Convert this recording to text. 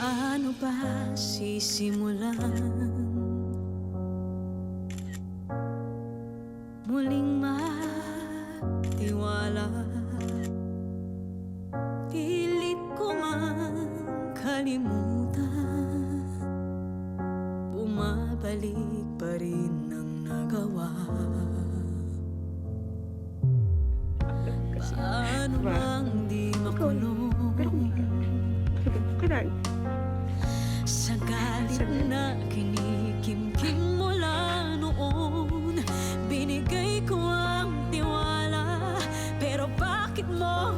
Paano ba sisimulan muling matiwala? Pilit ko man kalimutan, bumabalik pa rin ang nagawa. Paano bang di makulong sa galit na kinikimkim mula noon? Binigay ko ang tiwala, pero bakit mo